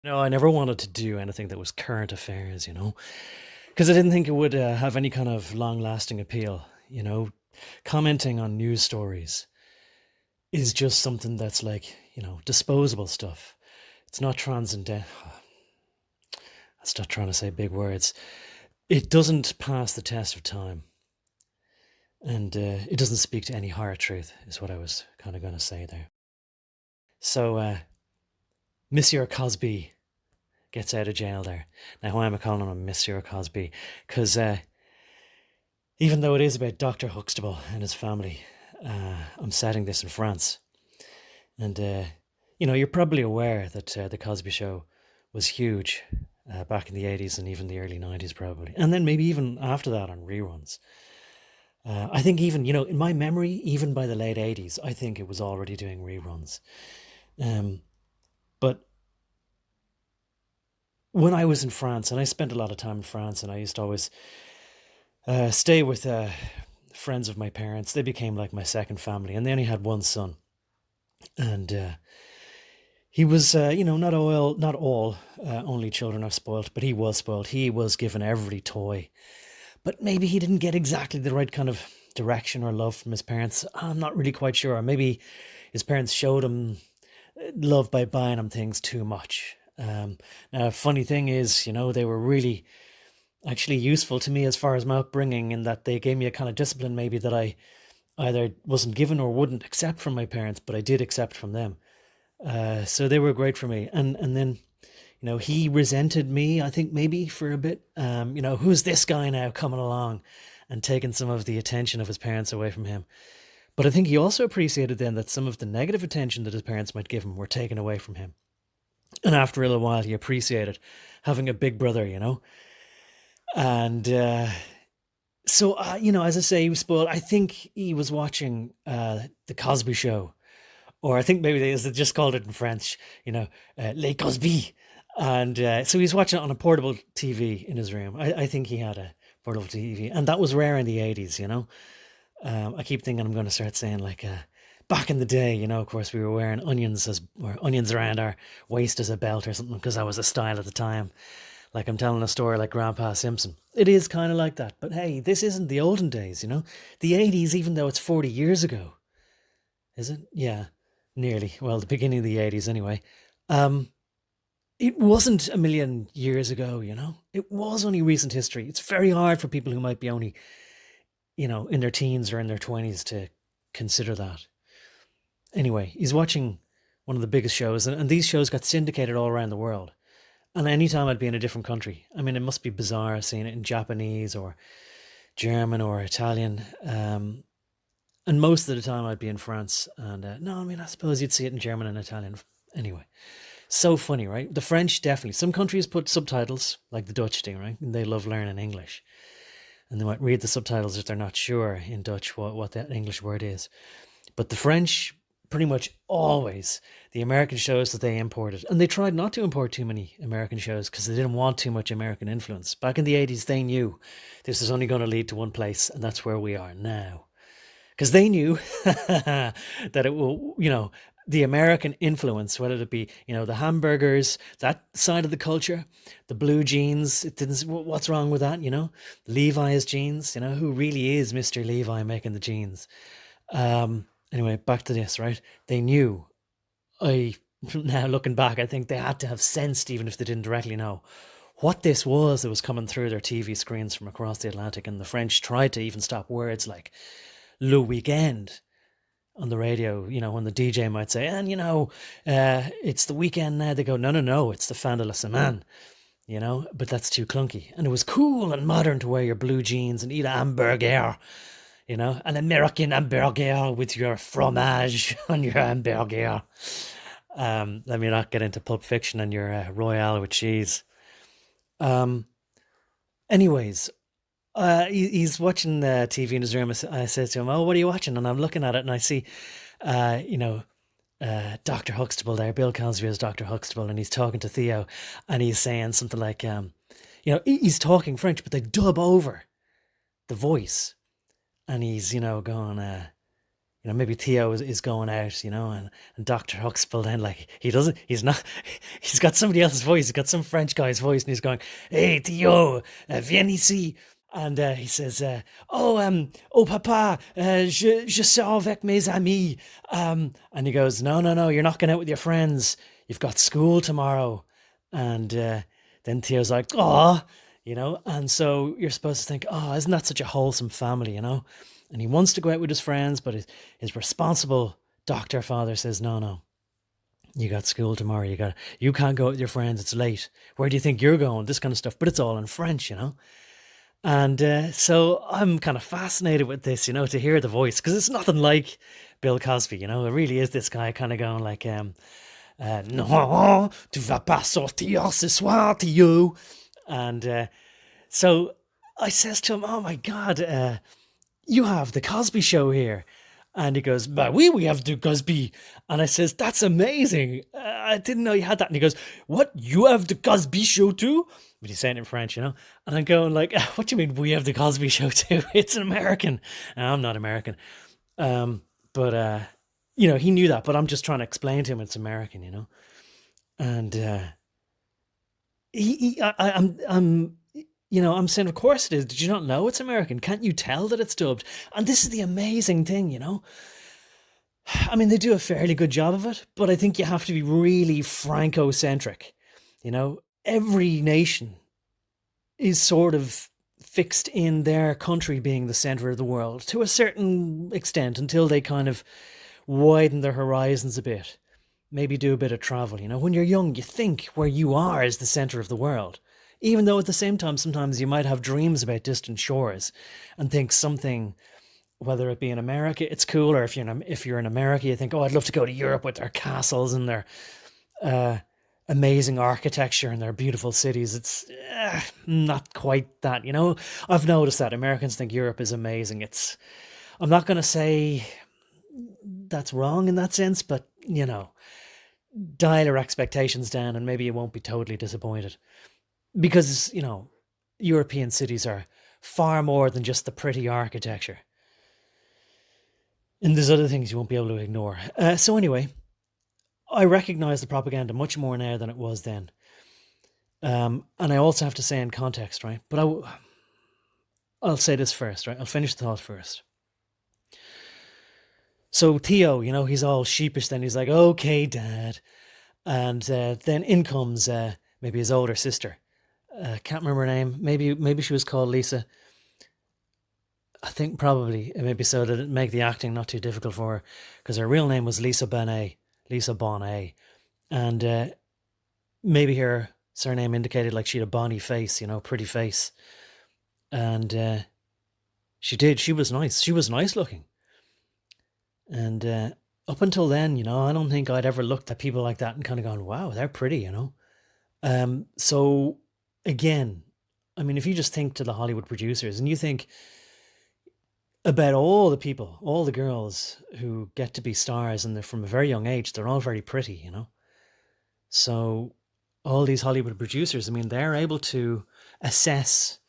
No, I never wanted to do anything that was current affairs, because I didn't think it would have any kind of long lasting appeal. Commenting on news stories is just something that's like, disposable stuff. It's not transcendent. I start trying to say big words. It doesn't pass the test of time. And it doesn't speak to any higher truth, is what I was kind of going to say there. So, Monsieur Cosby gets out of jail there. Now, why am I calling him Monsieur Cosby? Because even though it is about Dr. Huxtable and his family, I'm setting this in France. And, you're probably aware that The Cosby Show was huge back in the 80s and even the early 90s, probably. And then maybe even after that on reruns. I think even, in my memory, even by the late 80s, I think it was already doing reruns. But when I was in France, and I spent a lot of time in France, and I used to always stay with friends of my parents. They became like my second family, and they only had one son. And he was, not all only children are spoilt, but he was spoilt. He was given every toy. But maybe he didn't get exactly the right kind of direction or love from his parents. I'm not really quite sure. Maybe his parents showed him love by buying him things too much. Now, funny thing is, they were really actually useful to me as far as my upbringing, in that they gave me a kind of discipline maybe that I either wasn't given or wouldn't accept from my parents, but I did accept from them. So they were great for me. And then, he resented me, I think maybe for a bit. Who's this guy now coming along and taking some of the attention of his parents away from him? But I think he also appreciated then that some of the negative attention that his parents might give him were taken away from him. And after a little while, he appreciated having a big brother, And as I say, he was spoiled. I think he was watching The Cosby Show, or I think maybe they just called it in French, Les Cosby. And so he was watching it on a portable TV in his room. I think he had a portable TV, and that was rare in the 80s, I keep thinking I'm going to start saying like, back in the day, of course, we were wearing onions around our waist as a belt or something, because that was a style at the time. Like I'm telling a story like Grandpa Simpson. It is kind of like that. But hey, this isn't the olden days, The 80s, even though it's 40 years ago. Is it? Yeah, nearly. Well, the beginning of the 80s anyway. It wasn't a million years ago, It was only recent history. It's very hard for people who might be only, in their teens or in their 20s to consider that. Anyway, he's watching one of the biggest shows, and these shows got syndicated all around the world. And anytime I'd be in a different country, I mean, it must be bizarre seeing it in Japanese or German or Italian. And most of the time I'd be in France. And no, I mean, I suppose you'd see it in German and Italian. Anyway, so funny, right? The French, definitely. Some countries put subtitles, like the Dutch do, right? And they love learning English. And they might read the subtitles if they're not sure in Dutch what that English word is. But the French, pretty much always, the American shows that they imported, and they tried not to import too many American shows because they didn't want too much American influence. Back in the 80s, they knew this is only going to lead to one place, and that's where we are now. Because they knew that it will, the American influence, whether it be, the hamburgers, that side of the culture, the blue jeans, it didn't, what's wrong with that, Levi's jeans, who really is Mr. Levi making the jeans? Anyway, back to this, right? They knew. Now looking back, I think they had to have sensed, even if they didn't directly know, what this was that was coming through their TV screens from across the Atlantic. And the French tried to even stop words like Le Weekend on the radio, when the DJ might say, and it's the weekend now. They go, no, it's the fin de la semaine, but that's too clunky. And it was cool and modern to wear your blue jeans and eat a hamburger, an American hamburger with your fromage on your hamburger. Let me not get into Pulp Fiction and your Royale with cheese. Anyways, he's watching TV in his room. I said to him, "Oh, what are you watching?" And I'm looking at it, and I see, Dr. Huxtable there. Bill Cosby is Dr. Huxtable, and he's talking to Theo, and he's saying something like, he's talking French, but they dub over the voice. And he's, going, maybe Theo is going out, and Dr. Huxtable then, like, he's not, he's got somebody else's voice, he's got some French guy's voice, and he's going, hey, Theo, viens ici. And he says, oh, papa, je sors avec mes amis. And he goes, no, you're not going out with your friends. You've got school tomorrow. And then Theo's like, oh, and so you're supposed to think, oh, isn't that such a wholesome family, And he wants to go out with his friends, but his responsible doctor father says, no, you got school tomorrow. You can't go out with your friends. It's late. Where do you think you're going? This kind of stuff. But it's all in French, And so I'm kind of fascinated with this, to hear the voice, because it's nothing like Bill Cosby, It really is this guy kind of going like, non, tu vas pas sortir ce soir, Theo. And so I says to him, oh my God, you have the Cosby Show here. And he goes, bah oui, we have the Cosby. And I says, that's amazing. I didn't know you had that. And he goes, what, you have the Cosby Show too? But he's saying it in French, And I'm going like, what do you mean we have the Cosby Show too? It's an American. And I'm not American. But he knew that. But I'm just trying to explain to him it's American, And I'm saying, of course it is. Did you not know it's American? Can't you tell that it's dubbed? And this is the amazing thing, I mean, they do a fairly good job of it, but I think you have to be really Franco-centric. Every nation is sort of fixed in their country being the center of the world to a certain extent until they kind of widen their horizons a bit. Maybe do a bit of travel. When you're young, you think where you are is the center of the world. Even though at the same time, sometimes you might have dreams about distant shores and think something, whether it be in America, it's cool, or if you're in America, you think, oh, I'd love to go to Europe with their castles and their amazing architecture and their beautiful cities. It's not quite that, I've noticed that Americans think Europe is amazing. I'm not going to say that's wrong in that sense, but, dial your expectations down and maybe you won't be totally disappointed. Because, European cities are far more than just the pretty architecture. And there's other things you won't be able to ignore. So anyway, I recognise the propaganda much more now than it was then. And I also have to say in context, right? But I'll say this first, right? I'll finish the thought first. So Theo, he's all sheepish then. He's like, okay, Dad. And then in comes maybe his older sister. Can't remember her name. Maybe she was called Lisa. I think probably maybe so that it make the acting not too difficult for her, because her real name was Lisa Bonne, and maybe her surname indicated like she had a bonny face, pretty face, and she was nice. She was nice looking, and up until then, I don't think I'd ever looked at people like that and kind of gone, wow, they're pretty, So again, I mean, if you just think to the Hollywood producers and you think about all the people, all the girls who get to be stars and they're from a very young age, they're all very pretty, So all these Hollywood producers, I mean, they're able to assess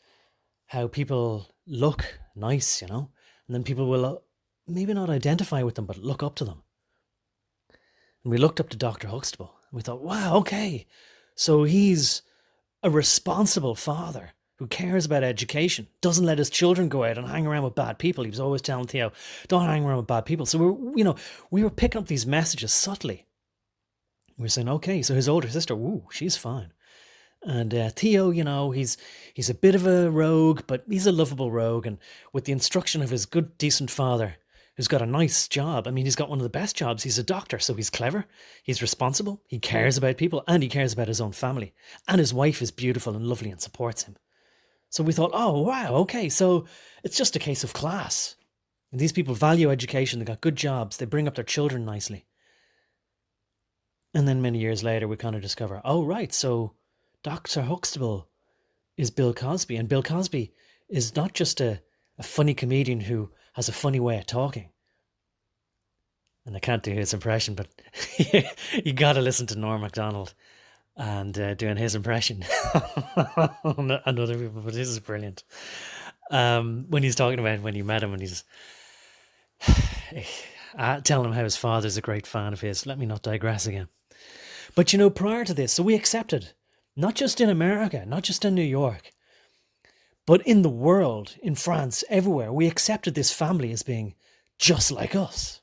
how people look nice, and then people will maybe not identify with them, but look up to them. And we looked up to Dr. Huxtable and we thought, wow, okay, so he's a responsible father who cares about education, doesn't let his children go out and hang around with bad people. He was always telling Theo, don't hang around with bad people. So we were picking up these messages subtly. We were saying, okay, so his older sister, ooh, she's fine. And Theo, he's a bit of a rogue, but he's a lovable rogue. And with the instruction of his good, decent father, who's got a nice job. I mean, he's got one of the best jobs. He's a doctor, so he's clever. He's responsible. He cares about people, and he cares about his own family. And his wife is beautiful and lovely and supports him. So we thought, oh, wow, okay, so it's just a case of class. And these people value education. They got good jobs. They bring up their children nicely. And then many years later, we kind of discover, oh, right, so Dr. Huxtable is Bill Cosby. And Bill Cosby is not just a funny comedian who has a funny way of talking. And I can't do his impression, but you got to listen to Norm MacDonald and doing his impression and other people. But this is brilliant. When he's talking about when you met him and he's... telling him how his father's a great fan of his. Let me not digress again. But, you know, prior to this, so we accepted, not just in America, not just in New York, but in the world, in France, everywhere, we accepted this family as being just like us.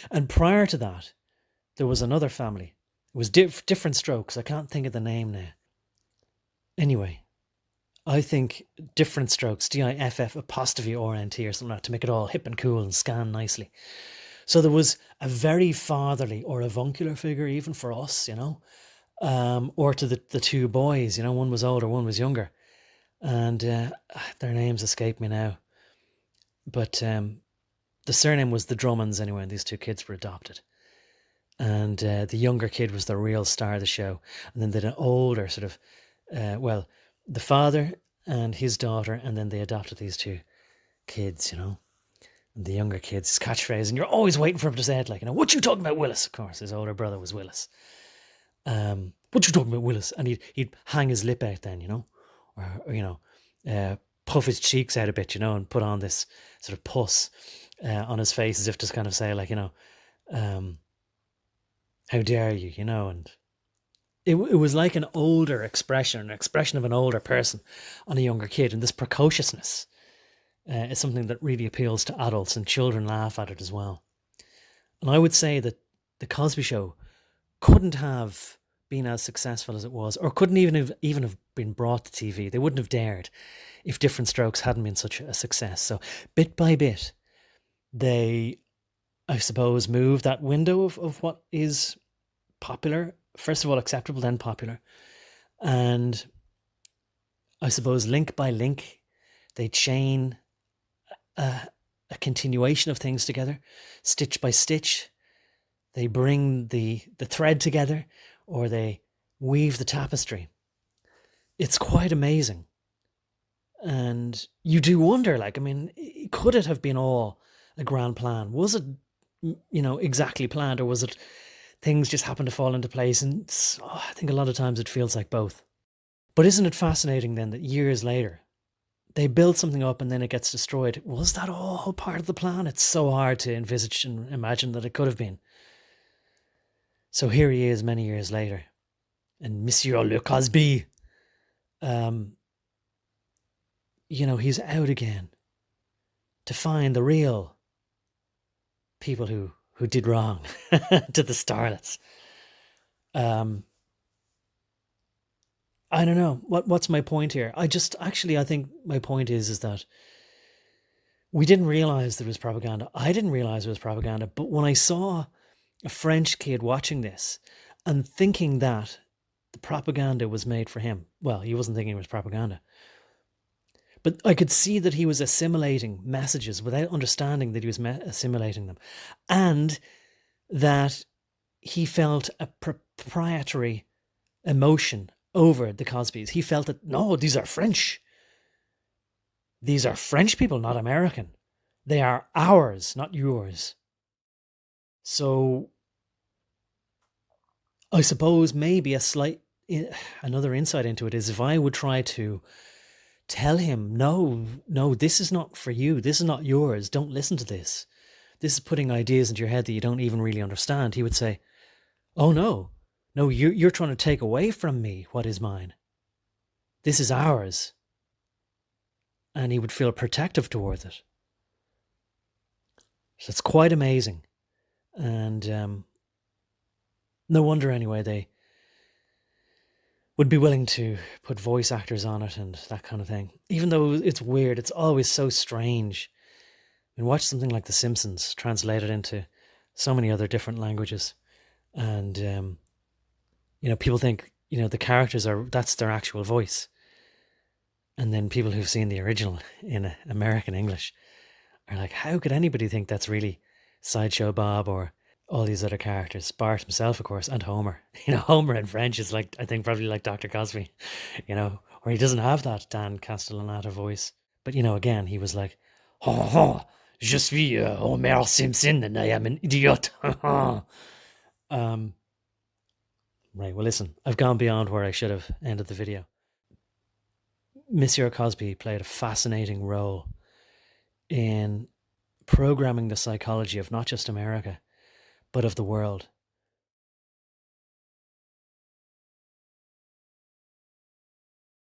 And prior to that, there was another family. It was Diff'rent Strokes. I can't think of the name now. Anyway, I think Diff'rent Strokes, DIFF''RNT or something like that, to make it all hip and cool and scan nicely. So there was a very fatherly or avuncular figure even for us, you know, or to the two boys, you know, one was older, one was younger. And their names escape me now. But the surname was the Drummonds anyway, and these two kids were adopted. And the younger kid was the real star of the show. And then they had an older sort of, the father and his daughter, and then they adopted these two kids, you know. And the younger kid's catchphrase, and you're always waiting for him to say it, like, you know, what you talking about, Willis? Of course, his older brother was Willis. What you talking about, Willis? And he'd hang his lip out then, you know, or you know, puff his cheeks out a bit, you know, and put on this sort of pus on his face as if to kind of say, like, you know, how dare you, you know. And it was like an older expression, an expression of an older person on a younger kid. And this precociousness is something that really appeals to adults, and children laugh at it as well. And I would say that the Cosby Show couldn't have been as successful as it was, or couldn't even have been brought to TV. They wouldn't have dared if Diff'rent Strokes hadn't been such a success. So bit by bit, they, I suppose, moved that window of what is popular, first of all acceptable, then popular. And I suppose link by link, they chain a continuation of things together, stitch by stitch. They bring the thread together, or they weave the tapestry. It's quite amazing. And you do wonder, like, I mean, could it have been all a grand plan? Was it, you know, exactly planned, or was it things just happened to fall into place? And I think a lot of times it feels like both. But isn't it fascinating then that years later, they build something up and then it gets destroyed? Was that all part of the plan? It's so hard to envisage and imagine that it could have been. So here he is many years later, and Monsieur Cosby, you know, he's out again to find the real people who did wrong to the starlets. I don't know what's my point here. I think my point is that we didn't realize there was propaganda. I didn't realize there was propaganda, but when I saw a French kid watching this and thinking that the propaganda was made for him. Well, he wasn't thinking it was propaganda. But I could see that he was assimilating messages without understanding that he was assimilating them. And that he felt a proprietary emotion over the Cosbys. He felt that, no, these are French. These are French people, not American. They are ours, not yours. So I suppose maybe another insight into it is if I would try to tell him, no, this is not for you. This is not yours. Don't listen to this. This is putting ideas into your head that you don't even really understand. He would say, oh no, you're trying to take away from me what is mine. This is ours. And he would feel protective towards it. So it's quite amazing. And no wonder anyway they would be willing to put voice actors on it and that kind of thing. Even though it's weird, it's always so strange. I mean, watch something like The Simpsons translated into so many other different languages. And, you know, people think, you know, the characters that's their actual voice. And then people who've seen the original in American English are like, how could anybody think that's really Sideshow Bob or all these other characters? Bart himself, of course, and Homer. You know, Homer in French is like, I think probably like Dr. Cosby, you know, or he doesn't have that Dan Castellaneta voice. But, you know, again, he was like, je suis Homer Simpson and I am an idiot. Right, well, listen, I've gone beyond where I should have ended the video. Monsieur Cosby played a fascinating role in programming the psychology of not just America, but of the world.